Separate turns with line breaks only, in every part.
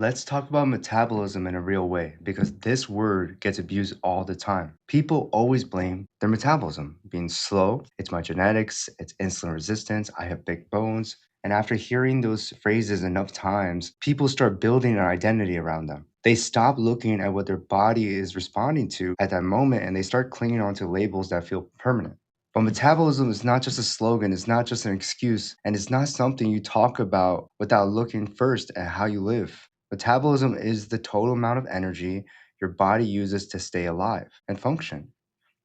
Let's talk about metabolism in a real way because this word gets abused all the time. People always blame their metabolism being slow. It's my genetics, it's insulin resistance, I have big bones. And after hearing those phrases enough times, people start building an identity around them. They stop looking at what their body is responding to at that moment and they start clinging onto labels that feel permanent. But metabolism is not just a slogan, it's not just an excuse, and it's not something you talk about without looking first at how you live. Metabolism is the total amount of energy your body uses to stay alive and function.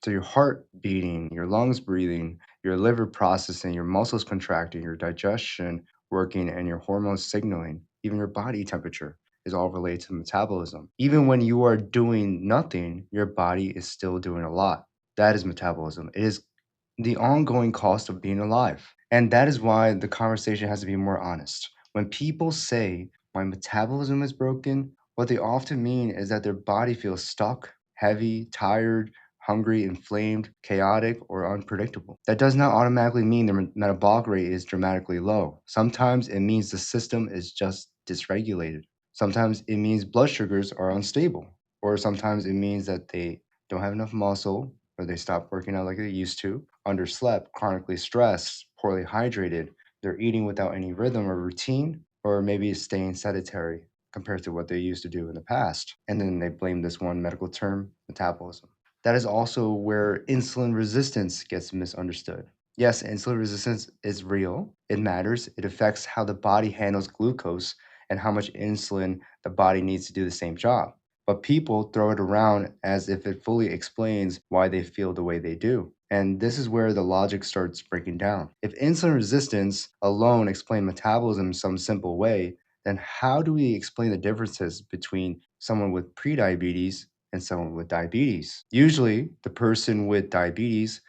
So your heart beating, your lungs breathing, your liver processing, your muscles contracting, your digestion working, and your hormones signaling, even your body temperature is all related to metabolism. Even when you are doing nothing, your body is still doing a lot. That is metabolism. It is the ongoing cost of being alive. And that is why the conversation has to be more honest. When people say, my metabolism is broken, what they often mean is that their body feels stuck, heavy, tired, hungry, inflamed, chaotic, or unpredictable. That does not automatically mean their metabolic rate is dramatically low. Sometimes it means the system is just dysregulated. Sometimes it means blood sugars are unstable, or sometimes it means that they don't have enough muscle, or they stop working out like they used to, underslept, chronically stressed, poorly hydrated, they're eating without any rhythm or routine, or maybe staying sedentary compared to what they used to do in the past. And then they blame this one medical term, metabolism. That is also where insulin resistance gets misunderstood. Yes, insulin resistance is real. It matters. It affects how the body handles glucose and how much insulin the body needs to do the same job. But people throw it around as if it fully explains why they feel the way they do. And this is where the logic starts breaking down. If insulin resistance alone explained metabolism in some simple way, then how do we explain the differences between someone with prediabetes and someone with diabetes? Usually, the person with diabetes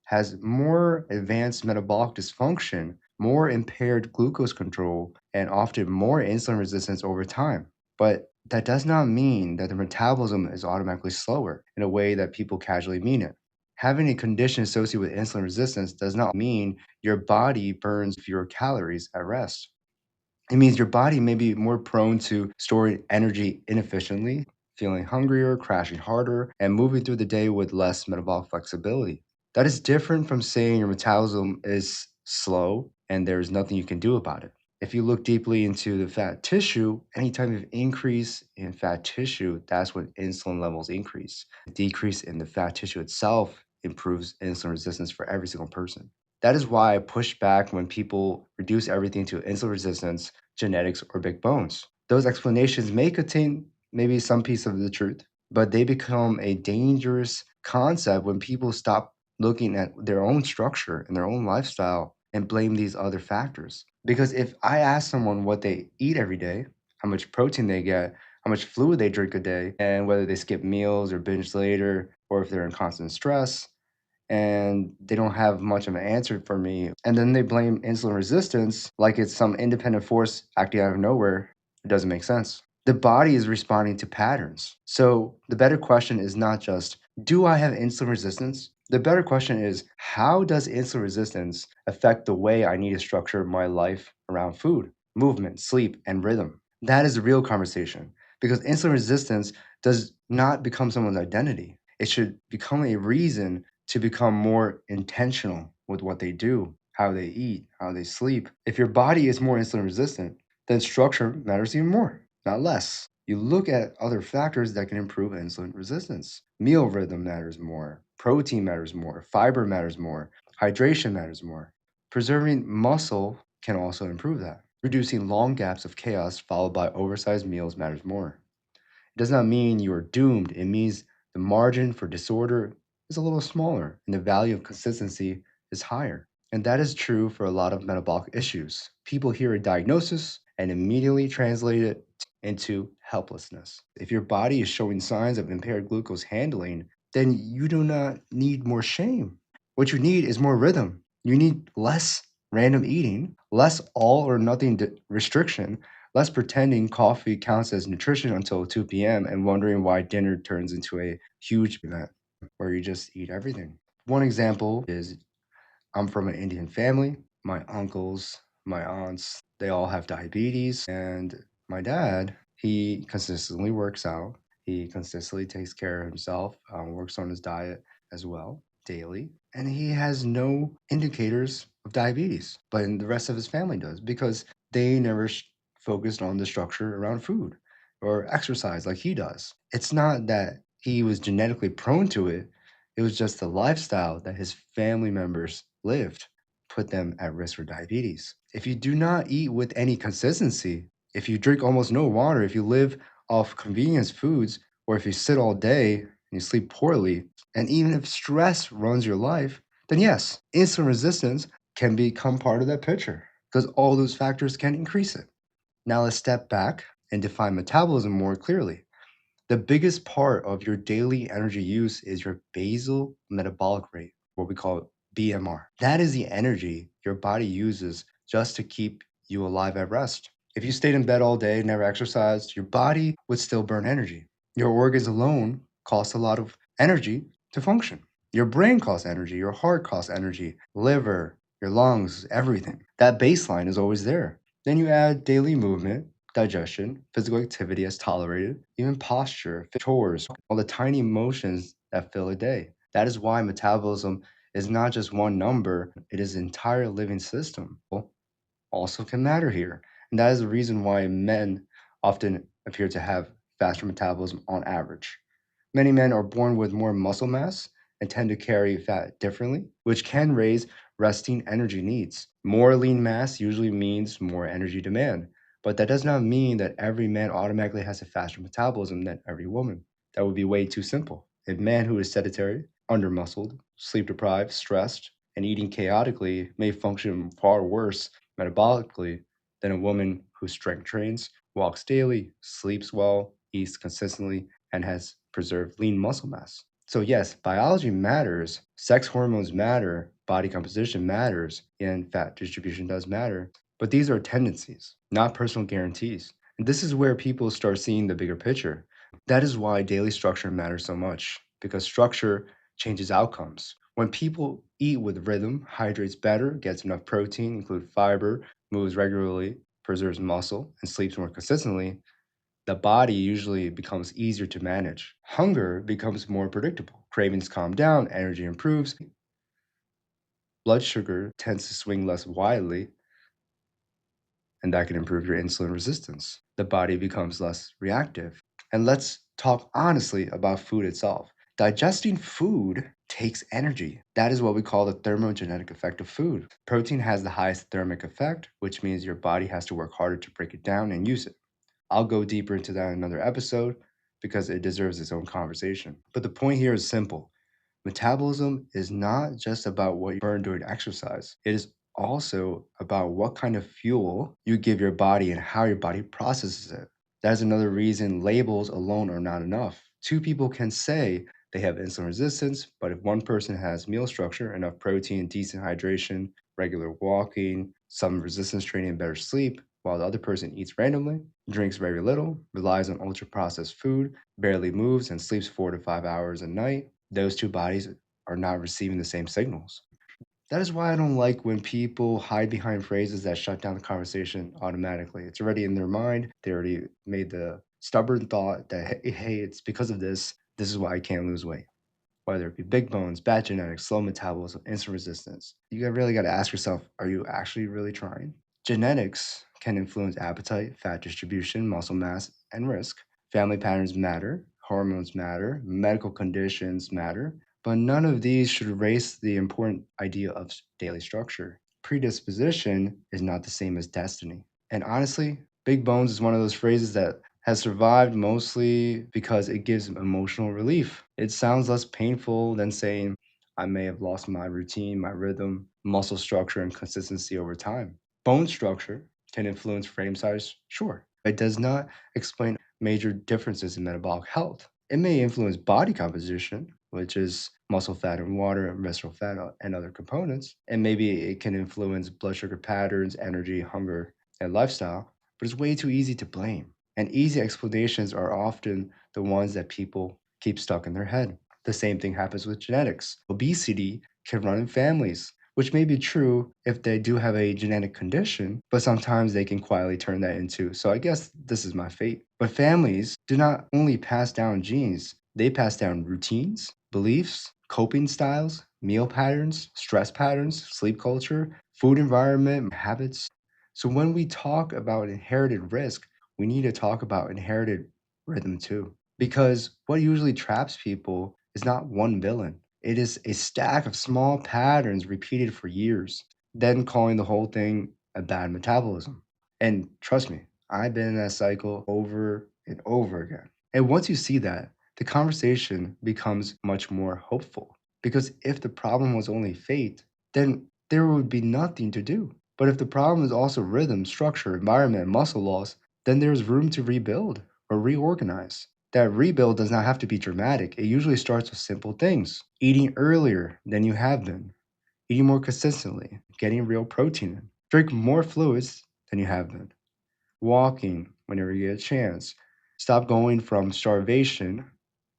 has more advanced metabolic dysfunction, more impaired glucose control, and often more insulin resistance over time. But that does not mean that the metabolism is automatically slower in a way that people casually mean it. Having a condition associated with insulin resistance does not mean your body burns fewer calories at rest. It means your body may be more prone to storing energy inefficiently, feeling hungrier, crashing harder, and moving through the day with less metabolic flexibility. That is different from saying your metabolism is slow and there's nothing you can do about it. If you look deeply into the fat tissue, any type of increase in fat tissue, that's when insulin levels increase. A decrease in the fat tissue itself improves insulin resistance for every single person. That is why I push back when people reduce everything to insulin resistance, genetics, or big bones. Those explanations may contain maybe some piece of the truth, but they become a dangerous concept when people stop looking at their own structure and their own lifestyle and blame these other factors. Because if I ask someone what they eat every day, how much protein they get, how much fluid they drink a day, and whether they skip meals or binge later, or if they're in constant stress, and they don't have much of an answer for me. And then they blame insulin resistance like it's some independent force acting out of nowhere. It doesn't make sense. The body is responding to patterns. So the better question is not just, do I have insulin resistance? The better question is, how does insulin resistance affect the way I need to structure my life around food, movement, sleep, and rhythm? That is the real conversation because insulin resistance does not become someone's identity. It should become a reason to become more intentional with what they do, how they eat, how they sleep. If your body is more insulin resistant, then structure matters even more, not less. You look at other factors that can improve insulin resistance. Meal rhythm matters more, protein matters more, fiber matters more, hydration matters more. Preserving muscle can also improve that. Reducing long gaps of chaos followed by oversized meals matters more. It does not mean you are doomed. It means the margin for disorder is a little smaller and the value of consistency is higher. And that is true for a lot of metabolic issues. People hear a diagnosis and immediately translate it into helplessness. If your body is showing signs of impaired glucose handling, then you do not need more shame. What you need is more rhythm. You need less random eating, less all or nothing restriction, less pretending coffee counts as nutrition until 2 p.m. and wondering why dinner turns into a huge event where you just eat everything. One example is I'm from an Indian family. My uncles, my aunts, they all have diabetes. And my dad, He consistently works out. He consistently takes care of himself, works on his diet as well daily, and he has no indicators of diabetes, but the rest of his family does because they never focused on the structure around food or exercise like he does. It's not that he was genetically prone to it, it was just the lifestyle that his family members lived put them at risk for diabetes. If you do not eat with any consistency, if you drink almost no water, if you live off convenience foods, or if you sit all day and you sleep poorly, and even if stress runs your life, then yes, insulin resistance can become part of that picture because all those factors can increase it. Now let's step back and define metabolism more clearly. The biggest part of your daily energy use is your basal metabolic rate, what we call BMR. That is the energy your body uses just to keep you alive at rest. If you stayed in bed all day, never exercised, your body would still burn energy. Your organs alone cost a lot of energy to function. Your brain costs energy, your heart costs energy, liver, your lungs, everything. That baseline is always there. Then you add daily movement, digestion, physical activity as tolerated, even posture, chores, all the tiny emotions that fill a day. That is why metabolism is not just one number, it is an entire living system. Also can matter here. And that is the reason why men often appear to have faster metabolism on average. Many men are born with more muscle mass and tend to carry fat differently, which can raise resting energy needs. More lean mass usually means more energy demand, but that does not mean that every man automatically has a faster metabolism than every woman. That would be way too simple. A man who is sedentary, undermuscled, sleep deprived, stressed, and eating chaotically may function far worse metabolically than a woman who strength trains, walks daily, sleeps well, eats consistently, and has preserved lean muscle mass. So, yes, biology matters, sex hormones matter, body composition matters, and fat distribution does matter. But these are tendencies, not personal guarantees. And this is where people start seeing the bigger picture. That is why daily structure matters so much, because structure changes outcomes. When people eat with rhythm, hydrates better, gets enough protein, include fiber, moves regularly, preserves muscle, and sleeps more consistently, the body usually becomes easier to manage. Hunger becomes more predictable. Cravings calm down, energy improves, blood sugar tends to swing less widely, and that can improve your insulin resistance. The body becomes less reactive. And let's talk honestly about food itself. Digesting food takes energy. That is what we call the thermogenetic effect of food. Protein has the highest thermic effect, which means your body has to work harder to break it down and use it. I'll go deeper into that in another episode because it deserves its own conversation. But the point here is simple. Metabolism is not just about what you burn during exercise. It is also about what kind of fuel you give your body and how your body processes it. That is another reason labels alone are not enough. Two people can say they have insulin resistance, but if one person has meal structure, enough protein, decent hydration, regular walking, some resistance training, and better sleep, while the other person eats randomly, drinks very little, relies on ultra processed food, barely moves, and sleeps 4 to 5 hours a night, those two bodies are not receiving the same signals. That is why I don't like when people hide behind phrases that shut down the conversation automatically. It's already in their mind. They already made the stubborn thought that, hey, it's because of this. This is why I can't lose weight. Whether it be big bones, bad genetics, slow metabolism, insulin resistance, really got to ask yourself, are you actually really trying? Genetics can influence appetite, fat distribution, muscle mass, and risk. Family patterns matter, hormones matter, medical conditions matter, but none of these should erase the important idea of daily structure. Predisposition is not the same as destiny. And honestly, big bones is one of those phrases that has survived mostly because it gives emotional relief. It sounds less painful than saying, I may have lost my routine, my rhythm, muscle structure, and consistency over time. Bone structure can influence frame size, sure. It does not explain major differences in metabolic health. It may influence body composition, which is muscle fat and water, and visceral fat, and other components. And maybe it can influence blood sugar patterns, energy, hunger, and lifestyle, but it's way too easy to blame. And easy explanations are often the ones that people keep stuck in their head. The same thing happens with genetics. Obesity can run in families, which may be true if they do have a genetic condition, but sometimes they can quietly turn that into, so I guess this is my fate. But families do not only pass down genes, they pass down routines, beliefs, coping styles, meal patterns, stress patterns, sleep culture, food environment, habits. So when we talk about inherited risk, we need to talk about inherited rhythm too. Because what usually traps people is not one villain. It is a stack of small patterns repeated for years, then calling the whole thing a bad metabolism. And trust me, I've been in that cycle over and over again. And once you see that, the conversation becomes much more hopeful. Because if the problem was only fate, then there would be nothing to do. But if the problem is also rhythm, structure, environment, and muscle loss, then there's room to rebuild or reorganize. That rebuild does not have to be dramatic. It usually starts with simple things: eating earlier than you have been, eating more consistently, getting real protein in, drink more fluids than you have been, walking whenever you get a chance. Stop going from starvation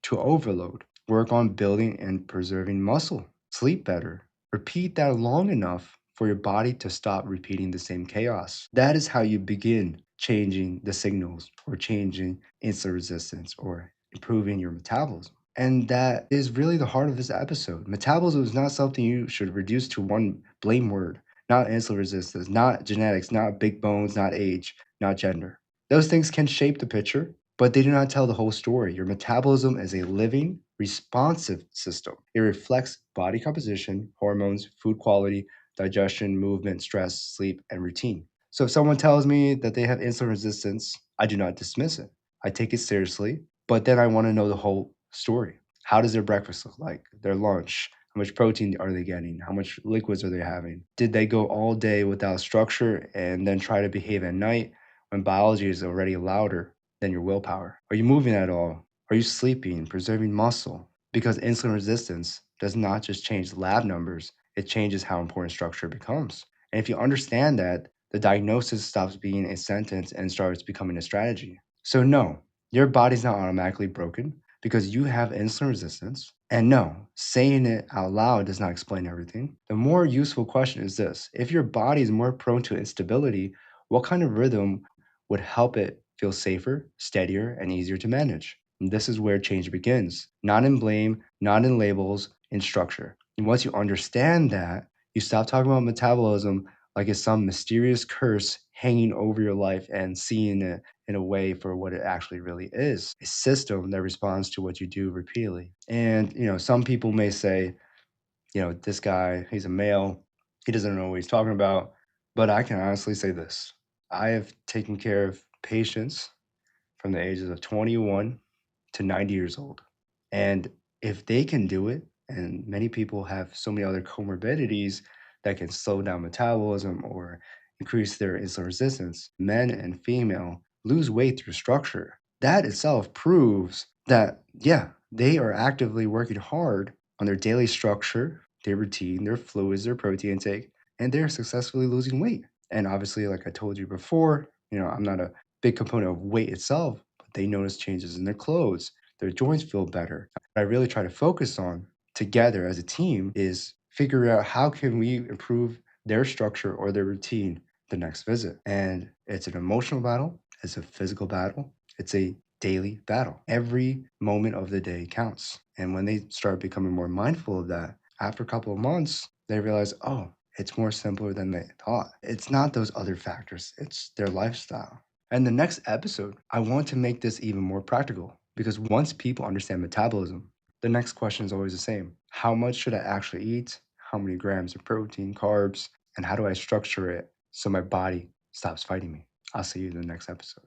to overload. Work on building and preserving muscle. Sleep better. Repeat that long enough for your body to stop repeating the same chaos. That is how you begin changing the signals or changing insulin resistance or improving your metabolism. And that is really the heart of this episode. Metabolism is not something you should reduce to one blame word, not insulin resistance, not genetics, not big bones, not age, not gender. Those things can shape the picture, but they do not tell the whole story. Your metabolism is a living, responsive system. It reflects body composition, hormones, food quality, digestion, movement, stress, sleep, and routine. So if someone tells me that they have insulin resistance, I do not dismiss it. I take it seriously, but then I want to know the whole story. How does their breakfast look like? Their lunch? How much protein are they getting? How much liquids are they having? Did they go all day without structure and then try to behave at night when biology is already louder than your willpower? Are you moving at all? Are you sleeping, preserving muscle? Because insulin resistance does not just change lab numbers, it changes how important structure becomes. And if you understand that, the diagnosis stops being a sentence and starts becoming a strategy. So, no, your body's not automatically broken because you have insulin resistance. And no, saying it out loud does not explain everything. The more useful question is this: if your body is more prone to instability, what kind of rhythm would help it feel safer, steadier, and easier to manage? And this is where change begins, not in blame, not in labels, in structure. And once you understand that, you stop talking about metabolism like it's some mysterious curse hanging over your life and seeing it in a way for what it actually really is, a system that responds to what you do repeatedly. And, some people may say, this guy, he's a male, he doesn't know what he's talking about. But I can honestly say this: I have taken care of patients from the ages of 21 to 90 years old. And if they can do it, and many people have so many other comorbidities that can slow down metabolism or increase their insulin resistance, men and female lose weight through structure. That itself proves that, yeah, they are actively working hard on their daily structure, their routine, their fluids, their protein intake, and they're successfully losing weight. And obviously, like I told you before, I'm not a big component of weight itself, but they notice changes in their clothes, their joints feel better. What I really try to focus on together as a team is figure out how can we improve their structure or their routine the next visit. And it's an emotional battle, it's a physical battle, it's a daily battle. Every moment of the day counts. And when they start becoming more mindful of that, after a couple of months, they realize, oh, it's more simpler than they thought. It's not those other factors, it's their lifestyle. And the next episode, I want to make this even more practical because once people understand metabolism, the next question is always the same: how much should I actually eat? How many grams of protein, carbs, and how do I structure it so my body stops fighting me? I'll see you in the next episode.